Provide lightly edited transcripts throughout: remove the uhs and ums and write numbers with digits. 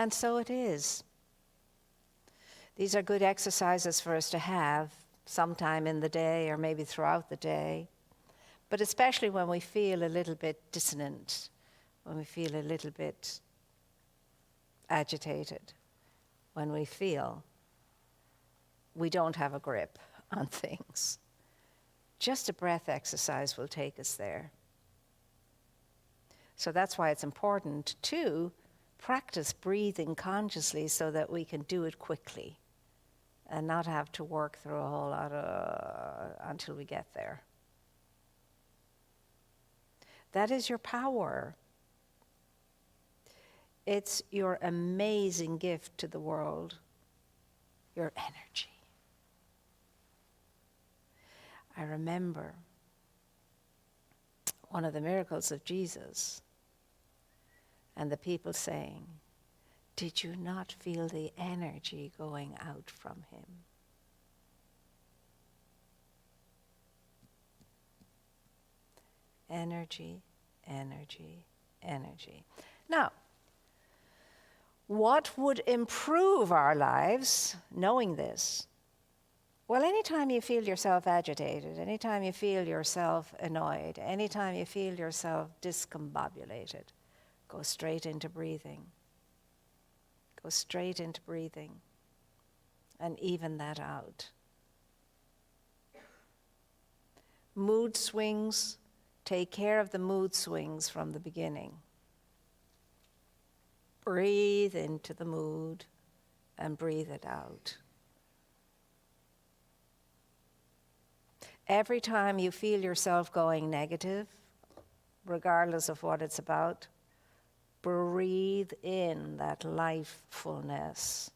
And so it is. These are good exercises for us to have sometime in the day or maybe throughout the day, but especially when we feel a little bit dissonant, when we feel a little bit agitated, when we feel we don't have a grip on things. Just a breath exercise will take us there. So that's why it's important to practice breathing consciously so that we can do it quickly and not have to work through a whole lot until we get there. That is your power. It's your amazing gift to the world, your energy. I remember one of the miracles of Jesus and the people saying, "Did you not feel the energy going out from him?" Energy, energy, energy. Now, what would improve our lives knowing this? Well, anytime you feel yourself agitated, anytime you feel yourself annoyed, anytime you feel yourself discombobulated, go straight into breathing. Go straight into breathing and even that out. Mood swings, take care of the mood swings from the beginning. Breathe into the mood and breathe it out. Every time you feel yourself going negative, regardless of what it's about, breathe in that lifefulness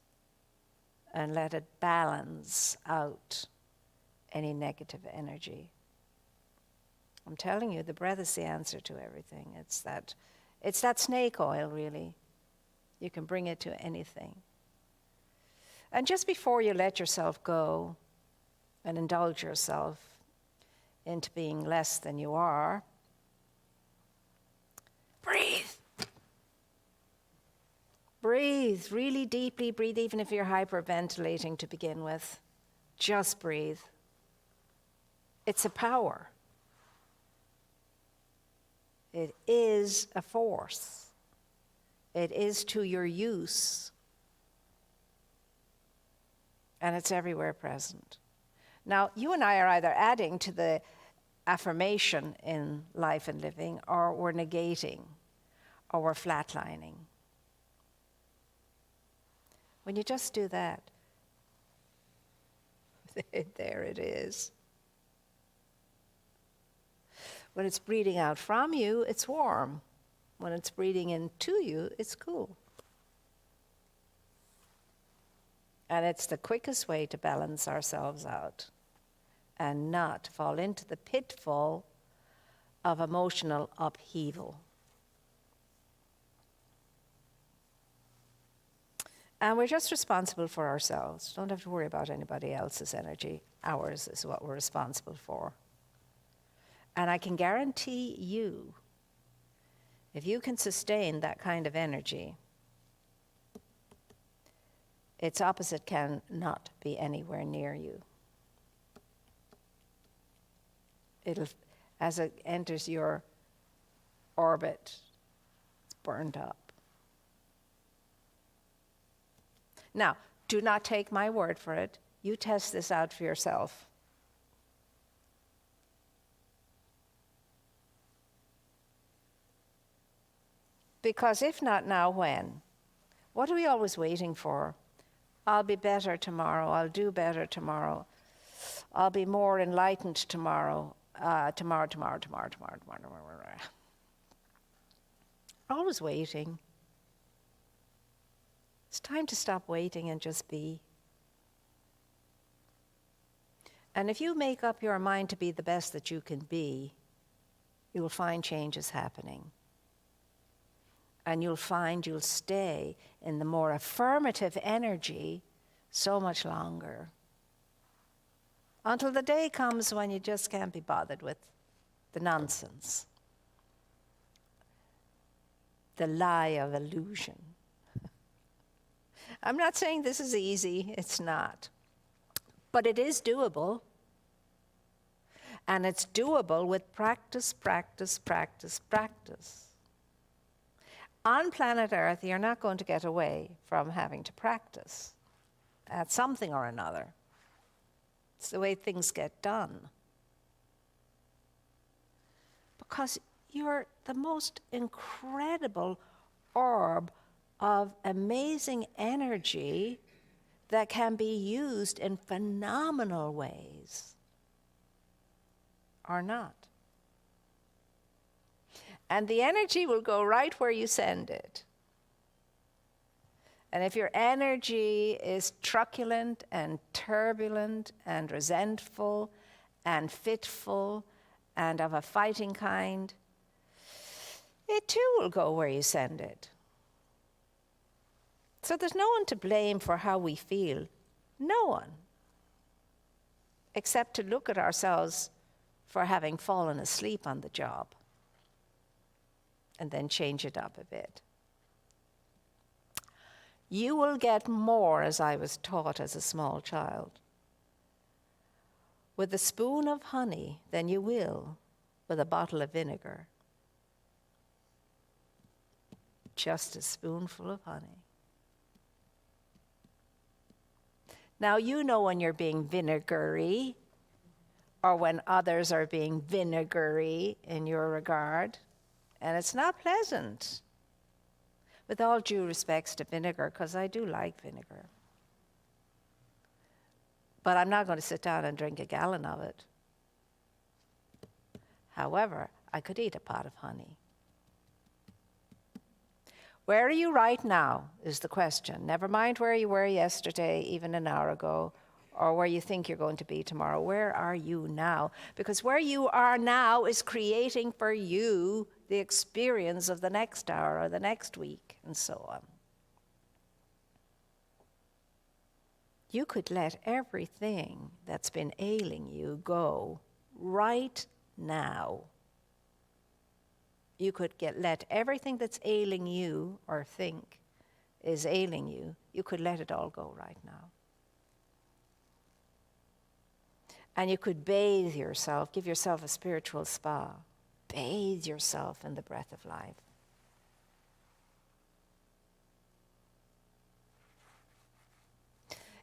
and let it balance out any negative energy. I'm telling you, the breath is the answer to everything. It's that snake oil, really. You can bring it to anything. And just before you let yourself go and indulge yourself into being less than you are, breathe. Breathe really deeply. Breathe even if you're hyperventilating to begin with. Just breathe. It's a power. It is a force. It is to your use. And it's everywhere present. Now, you and I are either adding to the affirmation in life and living, or we're negating, or we're flatlining. When you just do that, there it is. When it's breathing out from you, it's warm. When it's breathing into you, it's cool. And it's the quickest way to balance ourselves out and not fall into the pitfall of emotional upheaval. And we're just responsible for ourselves. Don't have to worry about anybody else's energy. Ours is what we're responsible for. And I can guarantee you, if you can sustain that kind of energy, its opposite cannot be anywhere near you. It'll, as it enters your orbit, it's burned up. Now, do not take my word for it. You test this out for yourself. Because if not now, when? What are we always waiting for? I'll be better tomorrow. I'll do better tomorrow. I'll be more enlightened tomorrow. Tomorrow. Always waiting. It's time to stop waiting and just be. And if you make up your mind to be the best that you can be, you will find changes happening. And you'll find you'll stay in the more affirmative energy so much longer. Until the day comes when you just can't be bothered with the nonsense. The lie of illusion. I'm not saying this is easy, it's not. But it is doable. And it's doable with practice, practice, practice, practice. On planet Earth, you're not going to get away from having to practice at something or another. It's the way things get done. Because you're the most incredible orb of amazing energy that can be used in phenomenal ways, or not. And the energy will go right where you send it. And if your energy is truculent and turbulent and resentful and fitful and of a fighting kind, it too will go where you send it. So there's no one to blame for how we feel. No one. Except to look at ourselves for having fallen asleep on the job and then change it up a bit. You will get more, as I was taught as a small child, with a spoon of honey than you will with a bottle of vinegar. Just a spoonful of honey. Now, you know when you're being vinegary or when others are being vinegary in your regard, and it's not pleasant. With all due respects to vinegar, because I do like vinegar. But I'm not going to sit down and drink a gallon of it. However, I could eat a pot of honey. Where are you right now is the question. Never mind where you were yesterday, even an hour ago, or where you think you're going to be tomorrow. Where are you now? Because where you are now is creating for you the experience of the next hour or the next week, and so on. You could let everything that's been ailing you go right now. You could let everything that's ailing you or think is ailing you, you could let it all go right now. And you could bathe yourself, give yourself a spiritual spa. Bathe yourself in the breath of life.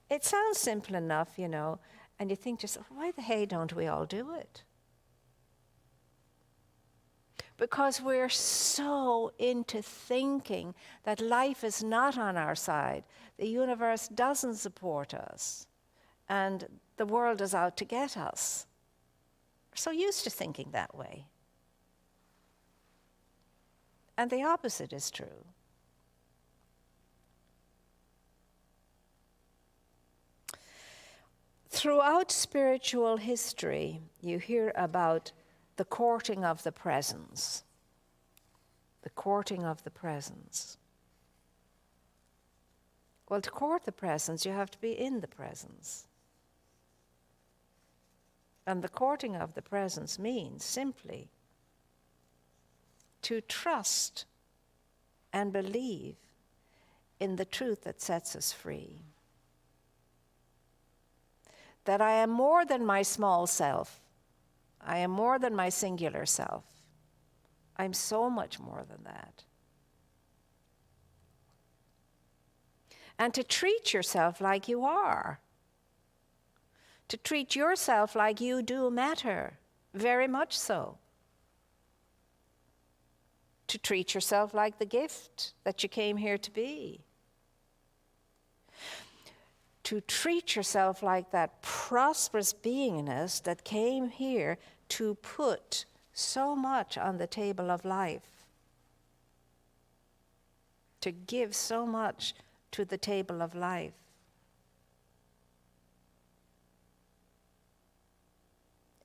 It sounds simple enough, you know, and you think to yourself, why the hey don't we all do it? Because we're so into thinking that life is not on our side, the universe doesn't support us, and the world is out to get us. We're so used to thinking that way. And the opposite is true. Throughout spiritual history, you hear about the courting of the presence. The courting of the presence. Well, to court the presence, you have to be in the presence. And the courting of the presence means simply to trust and believe in the truth that sets us free. That I am more than my small self. I am more than my singular self. I'm so much more than that. And to treat yourself like you are. To treat yourself like you do matter, very much so. To treat yourself like the gift that you came here to be. To treat yourself like that prosperous beingness that came here to put so much on the table of life. To give so much to the table of life.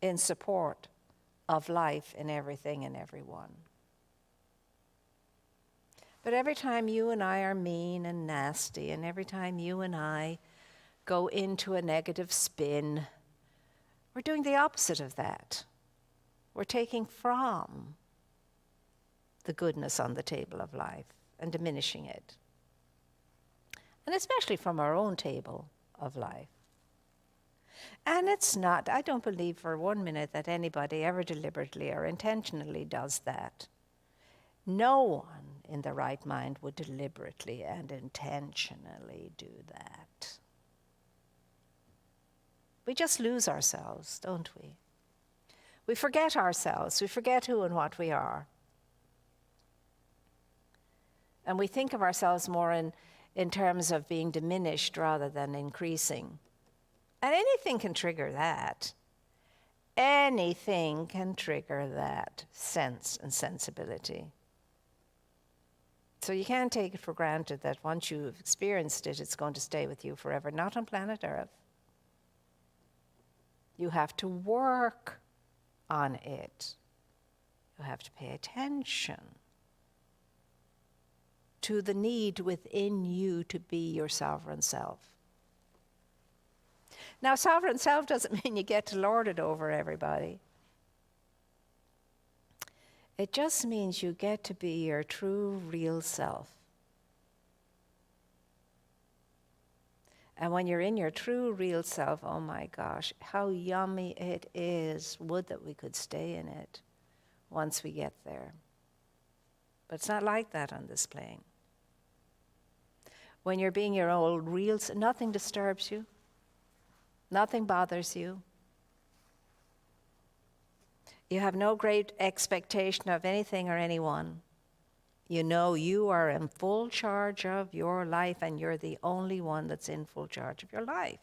In support of life in everything and everyone. But every time you and I are mean and nasty, and every time you and I go into a negative spin, we're doing the opposite of that. We're taking from the goodness on the table of life and diminishing it. and especially from our own table of life. And it's not, I don't believe for 1 minute that anybody ever deliberately or intentionally does that. No one in their right mind would deliberately and intentionally do that. We just lose ourselves, don't we? We forget ourselves. We forget who and what we are. And we think of ourselves more in terms of being diminished rather than increasing. And anything can trigger that. Anything can trigger that sense and sensibility. So you can't take it for granted that once you've experienced it, it's going to stay with you forever. Not on planet Earth. You have to work on it. You have to pay attention to the need within you to be your sovereign self. Now, sovereign self doesn't mean you get to lord it over everybody. It just means you get to be your true, real self. And when you're in your true, real self, oh my gosh, how yummy it is. Would that we could stay in it once we get there. But it's not like that on this plane. When you're being your old real self, nothing disturbs you. Nothing bothers you. You have no great expectation of anything or anyone. You know you are in full charge of your life, and you're the only one that's in full charge of your life.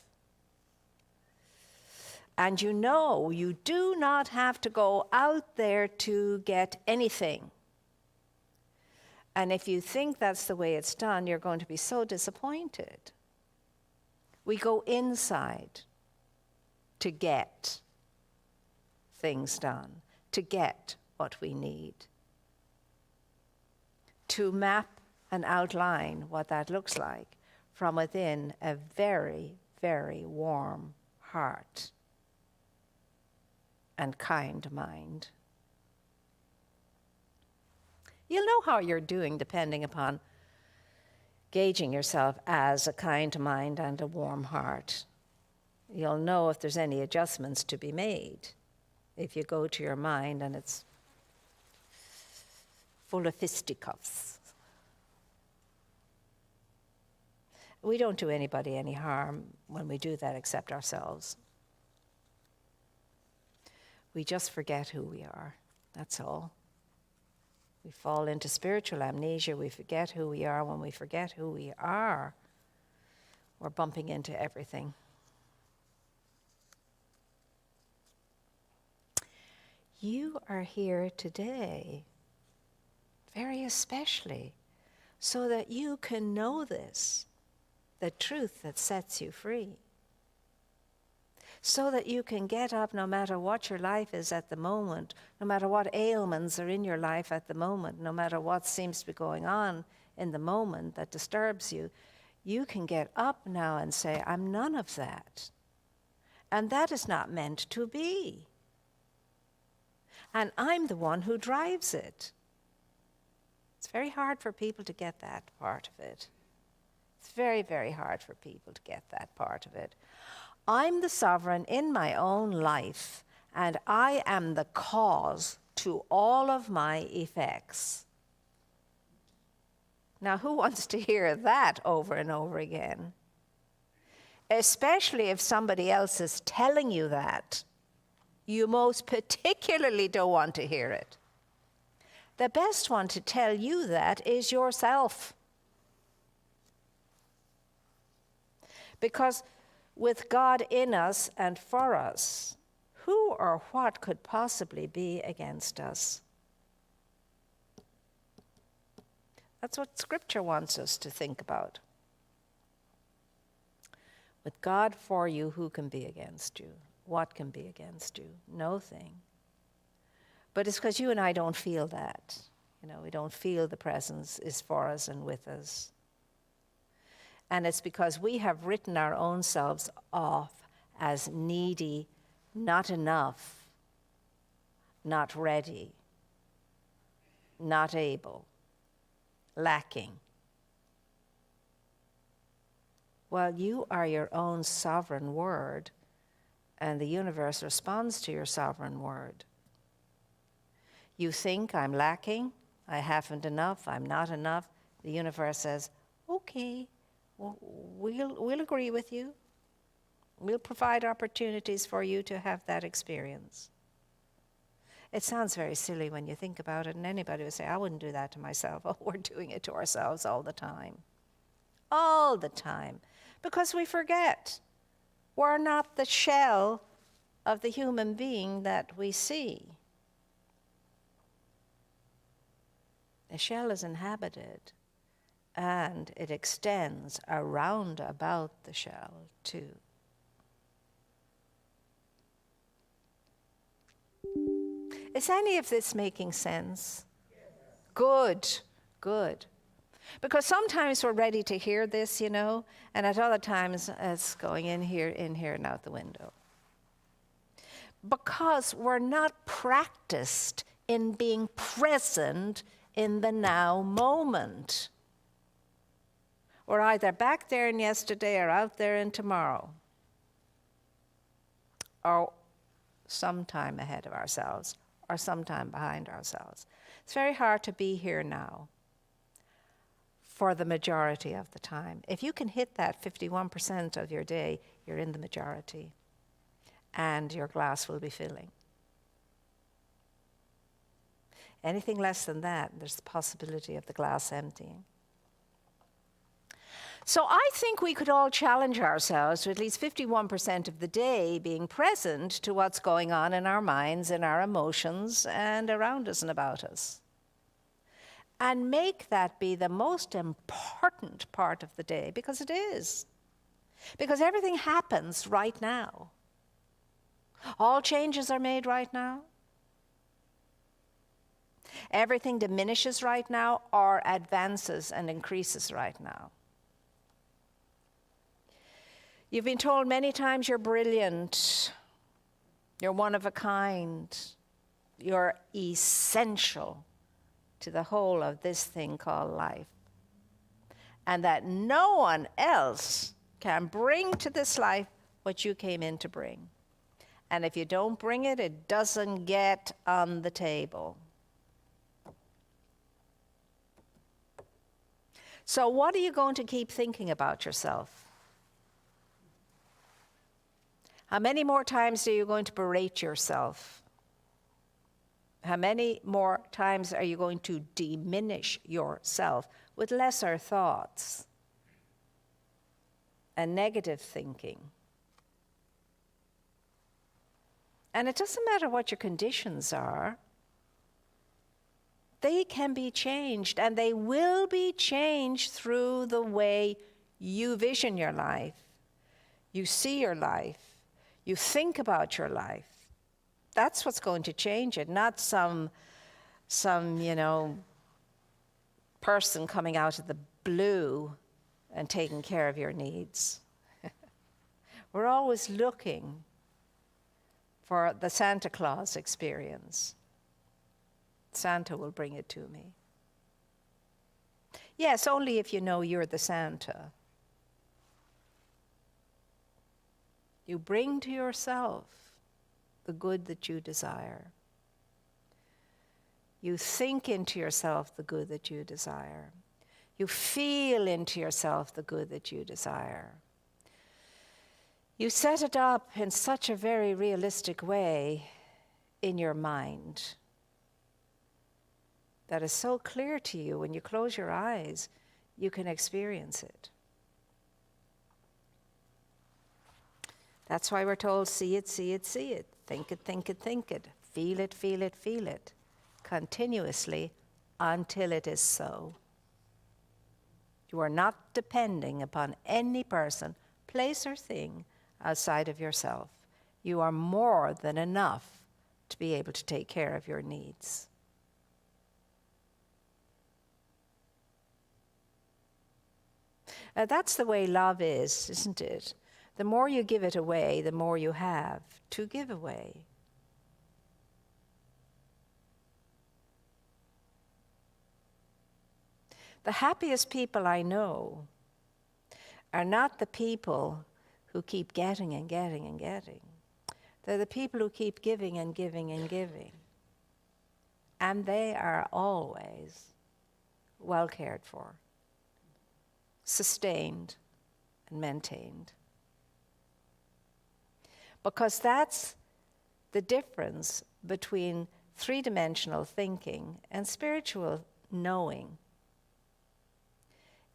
And you know you do not have to go out there to get anything. And if you think that's the way it's done, you're going to be so disappointed. We go inside to get things done, to get what we need, to map and outline what that looks like from within a very, very warm heart and kind mind. You'll know how you're doing depending upon gauging yourself as a kind mind and a warm heart. You'll know if there's any adjustments to be made. If you go to your mind and it's full of fisticuffs. We don't do anybody any harm when we do that except ourselves. We just forget who we are, that's all. We fall into spiritual amnesia. We forget who we are. When we forget who we are, we're bumping into everything. You are here today, very especially, so that you can know this, the truth that sets you free. So that you can get up no matter what your life is at the moment, no matter what ailments are in your life at the moment, no matter what seems to be going on in the moment that disturbs you, you can get up now and say, I'm none of that. And that is not meant to be. And I'm the one who drives it. It's very hard for people to get that part of it. It's very, very hard for people to get that part of it. I'm the sovereign in my own life, and I am the cause to all of my effects. Now, who wants to hear that over and over again? Especially if somebody else is telling you that. You most particularly don't want to hear it. The best one to tell you that is yourself. Because with God in us and for us, who or what could possibly be against us? That's what Scripture wants us to think about. With God for you, who can be against you? What can be against you? No thing. But it's because you and I don't feel that. You know, we don't feel the presence is for us and with us. And it's because we have written our own selves off as needy, not enough, not ready, not able, lacking. Well, you are your own sovereign word, and the universe responds to your sovereign word. You think I'm lacking, I haven't enough, I'm not enough. The universe says, okay, well, we'll agree with you. We'll provide opportunities for you to have that experience. It sounds very silly when you think about it, and anybody would say, I wouldn't do that to myself. Oh, we're doing it to ourselves all the time. All the time. Because we forget. We're not the shell of the human being that we see. The shell is inhabited, and it extends around about the shell too. Is any of this making sense? Yes. Good, good. Because sometimes we're ready to hear this, you know, and at other times it's going in here, and out the window. Because we're not practiced in being present in the now moment. We're either back there in yesterday or out there in tomorrow, or sometime ahead of ourselves, or sometime behind ourselves. It's very hard to be here now for the majority of the time. If you can hit that 51% of your day, you're in the majority, and your glass will be filling. Anything less than that, there's the possibility of the glass emptying. So I think we could all challenge ourselves to at least 51% of the day being present to what's going on in our minds, in our emotions, and around us and about us. And make that be the most important part of the day, because it is. Because everything happens right now. All changes are made right now. Everything diminishes right now or advances and increases right now. You've been told many times you're brilliant, you're one of a kind, you're essential to the whole of this thing called life. And that no one else can bring to this life what you came in to bring. And if you don't bring it, it doesn't get on the table. So what are you going to keep thinking about yourself? How many more times are you going to berate yourself? How many more times are you going to diminish yourself with lesser thoughts and negative thinking? And it doesn't matter what your conditions are. They can be changed, and they will be changed through the way you vision your life, you see your life, you think about your life. That's what's going to change it, not some person coming out of the blue and taking care of your needs. We're always looking for the Santa Claus experience. Santa will bring it to me. Yes, only if you know you're the Santa. You bring to yourself the good that you desire. You think into yourself the good that you desire. You feel into yourself the good that you desire. You set it up in such a very realistic way in your mind that is so clear to you. When you close your eyes, you can experience it. That's why we're told, see it, see it, see it. Think it, think it, think it. Feel it, feel it, feel it. Continuously until it is so. You are not depending upon any person, place, or thing outside of yourself. You are more than enough to be able to take care of your needs. That's the way love is, isn't it? The more you give it away, the more you have to give away. The happiest people I know are not the people who keep getting and getting and getting. They're the people who keep giving and giving and giving. And they are always well cared for, sustained, and maintained. Because that's the difference between three-dimensional thinking and spiritual knowing.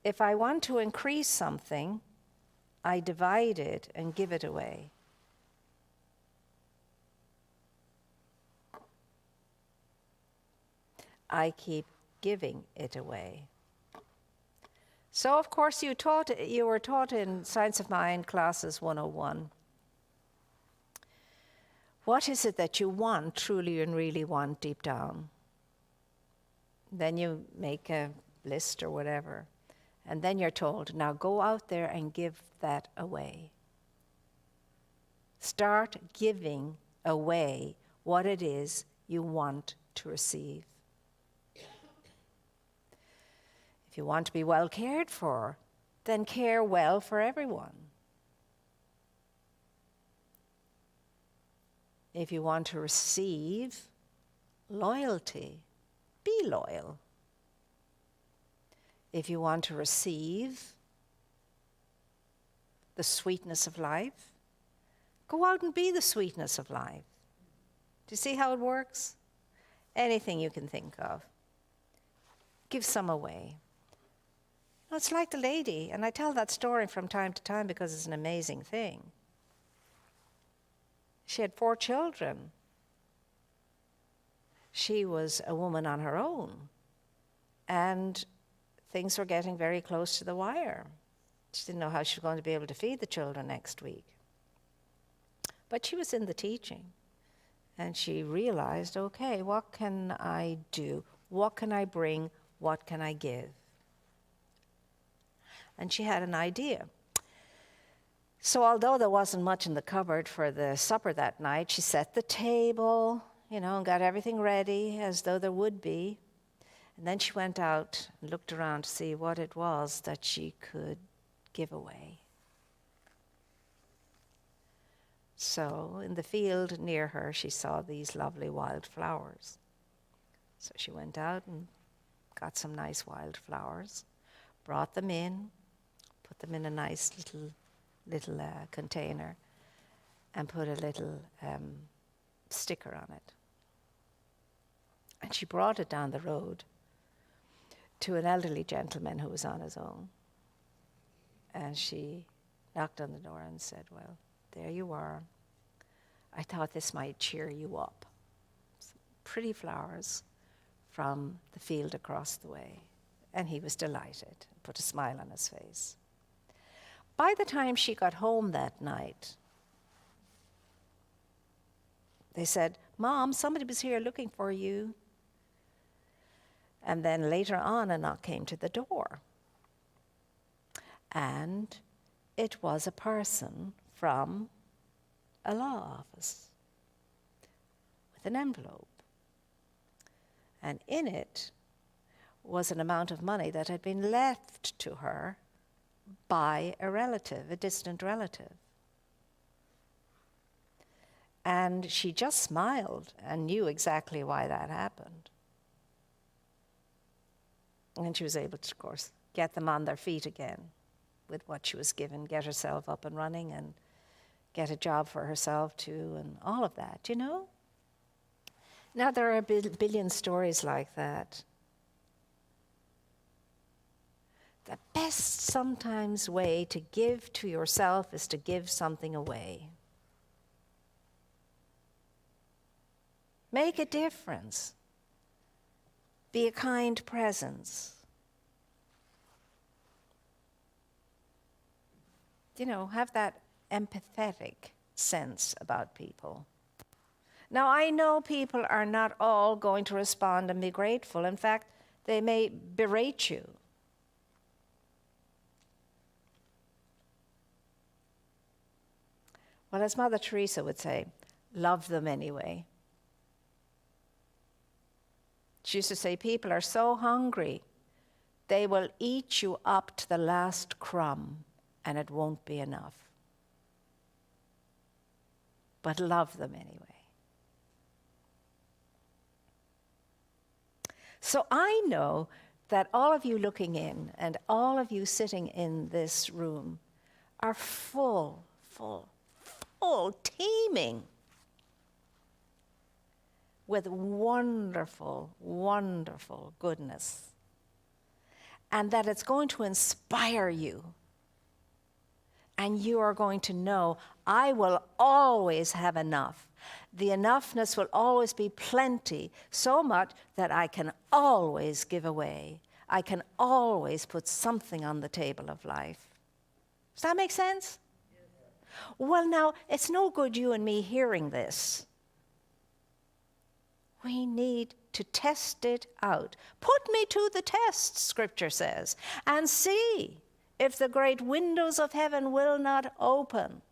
If I want to increase something, I divide it and give it away. I keep giving it away. So, of course, you were taught in Science of Mind classes 101. What is it that you want, truly and really want deep down? Then you make a list or whatever. And then you're told, now go out there and give that away. Start giving away what it is you want to receive. If you want to be well cared for, then care well for everyone. If you want to receive loyalty, be loyal. If you want to receive the sweetness of life, go out and be the sweetness of life. Do you see how it works? Anything you can think of. Give some away. It's like the lady, and I tell that story from time to time because it's an amazing thing. She had 4 children. She was a woman on her own, and things were getting very close to the wire. She didn't know how she was going to be able to feed the children next week. But she was in the teaching, and she realized, okay, what can I do? What can I bring? What can I give? And she had an idea. So although there wasn't much in the cupboard for the supper that night, she set the table, and got everything ready as though there would be. And then she went out and looked around to see what it was that she could give away. So in the field near her, she saw these lovely wild flowers. So she went out and got some nice wild flowers, brought them in, put them in a nice little container, and put a little sticker on it. And she brought it down the road to an elderly gentleman who was on his own. And she knocked on the door and said, well, there you are. I thought this might cheer you up. Some pretty flowers from the field across the way. And he was delighted, put a smile on his face. By the time she got home that night, they said, Mom, somebody was here looking for you. And then later on, a knock came to the door. And it was a person from a law office with an envelope. And in it was an amount of money that had been left to her by a relative, a distant relative. And she just smiled and knew exactly why that happened. And she was able to, of course, get them on their feet again with what she was given, get herself up and running and get a job for herself too, and all of that, Now, there are a billion stories like that. The best sometimes way to give to yourself is to give something away. Make a difference. Be a kind presence. Have that empathetic sense about people. Now, I know people are not all going to respond and be grateful. In fact, they may berate you. Well, as Mother Teresa would say, love them anyway. She used to say, people are so hungry, they will eat you up to the last crumb. and it won't be enough. But love them anyway. So I know that all of you looking in and all of you sitting in this room are full, teeming with wonderful, wonderful goodness. And that it's going to inspire you. And you are going to know, I will always have enough. The enoughness will always be plenty, so much that I can always give away. I can always put something on the table of life. Does that make sense? Yes. Well, now, it's no good you and me hearing this. We need to test it out. Put me to the test, Scripture says, and see if the great windows of heaven will not open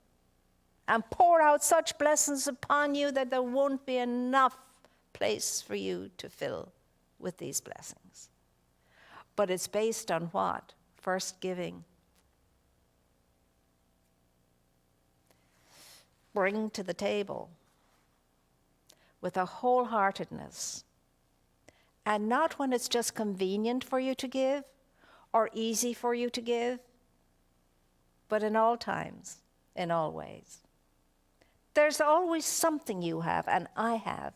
and pour out such blessings upon you that there won't be enough place for you to fill with these blessings. But it's based on what? First giving. Bring to the table with a wholeheartedness, and not when it's just convenient for you to give or easy for you to give, but in all times, in all ways. There's always something you have and I have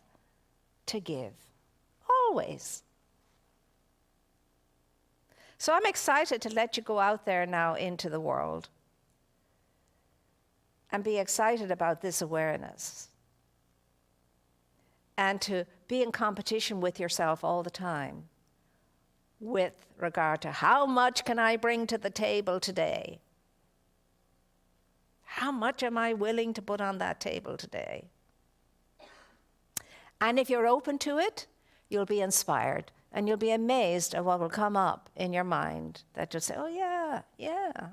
to give. Always. So I'm excited to let you go out there now into the world and be excited about this awareness and to be in competition with yourself all the time with regard to how much can I bring to the table today? How much am I willing to put on that table today? And if you're open to it, you'll be inspired and you'll be amazed at what will come up in your mind that you'll say, oh yeah,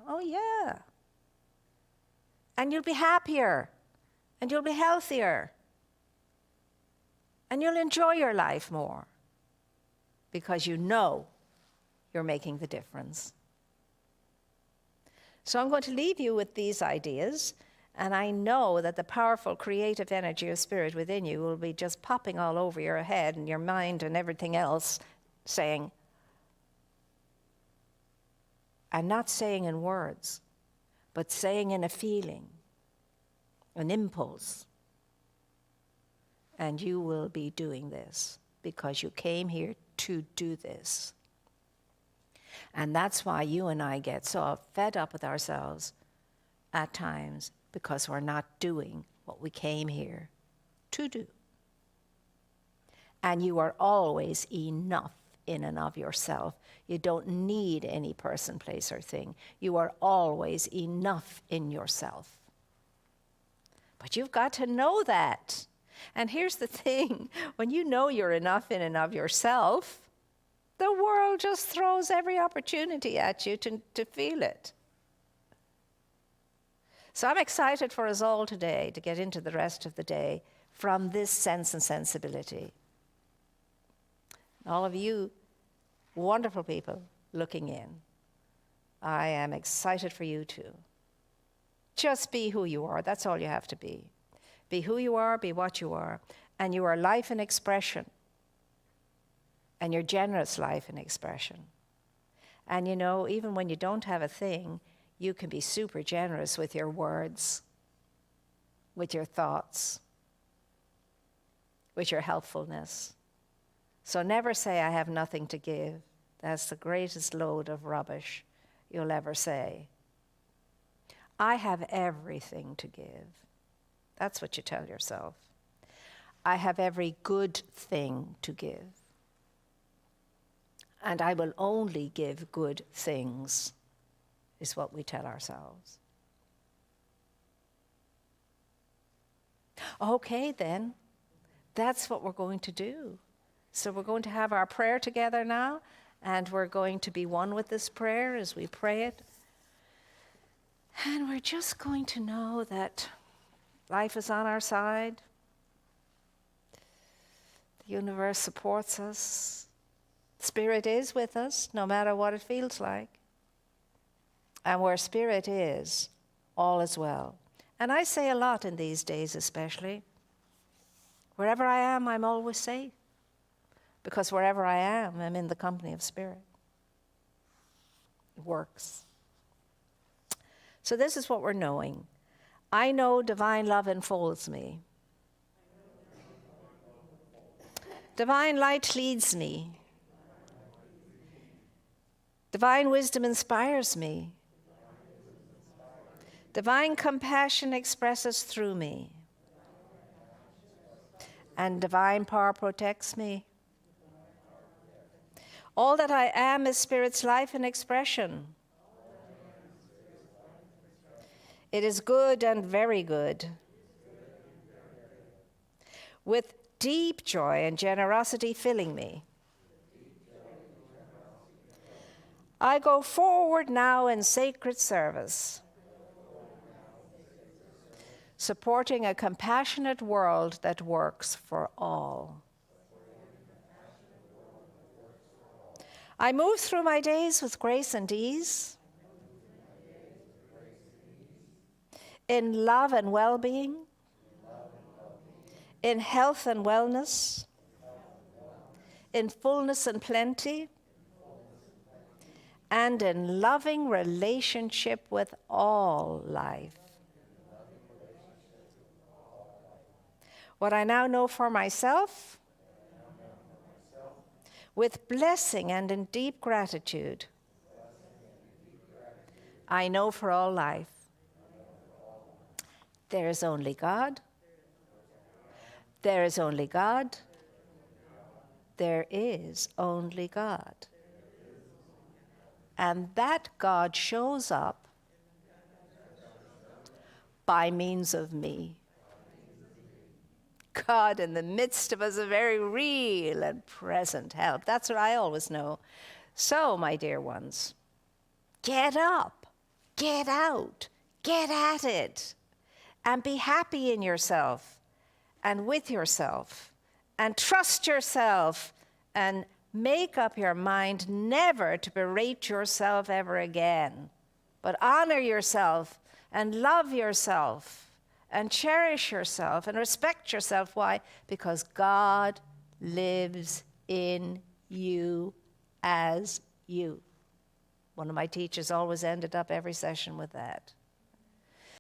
oh yeah. And you'll be happier and you'll be healthier and you'll enjoy your life more because you know you're making the difference. So I'm going to leave you with these ideas, and I know that the powerful creative energy of spirit within you will be just popping all over your head and your mind and everything else, saying, and not saying in words, but saying in a feeling, an impulse. And you will be doing this because you came here to do this. And that's why you and I get so fed up with ourselves at times, because we're not doing what we came here to do. And you are always enough in and of yourself. You don't need any person, place, or thing. You are always enough in yourself. But you've got to know that. And here's the thing, when you know you're enough in and of yourself, the world just throws every opportunity at you to feel it. So I'm excited for us all today to get into the rest of the day from this sense and sensibility. All of you wonderful people looking in, I am excited for you too. Just be who you are. That's all you have to be. Be who you are, be what you are. And you are life in expression. And your generous life in expression. And you know, even when you don't have a thing, you can be super generous with your words, with your thoughts, with your helpfulness. So never say, I have nothing to give. That's the greatest load of rubbish you'll ever say. I have everything to give. That's what you tell yourself. I have every good thing to give. And I will only give good things, is what we tell ourselves. Okay, then. That's what we're going to do. So we're going to have our prayer together now, and we're going to be one with this prayer as we pray it. And we're just going to know that life is on our side. The universe supports us. Spirit is with us, no matter what it feels like. And where Spirit is, all is well. And I say a lot in these days especially, wherever I am, I'm always safe. Because wherever I am, I'm in the company of Spirit. It works. So this is what we're knowing. I know divine love enfolds me. Divine light leads me. Divine wisdom inspires me. Divine compassion expresses through me. And divine power protects me. All that I am is Spirit's life and expression. It is good and very good. With deep joy and generosity filling me. I go forward now in sacred service, supporting a compassionate world that works for all. I move through my days with grace and ease, in love and well-being, in health and wellness, in fullness and plenty, and in loving relationship with all life. What I now know for myself, with blessing and in deep gratitude, I know for all life. There is only God. There is only God. There is only God. And that God shows up by means of me. God in the midst of us, a very real and present help. That's what I always know. So, my dear ones, get up, get out, get at it, and be happy in yourself and with yourself, and trust yourself, and make up your mind never to berate yourself ever again, but honor yourself and love yourself and cherish yourself and respect yourself. Why? Because God lives in you as you. One of my teachers always ended up every session with that.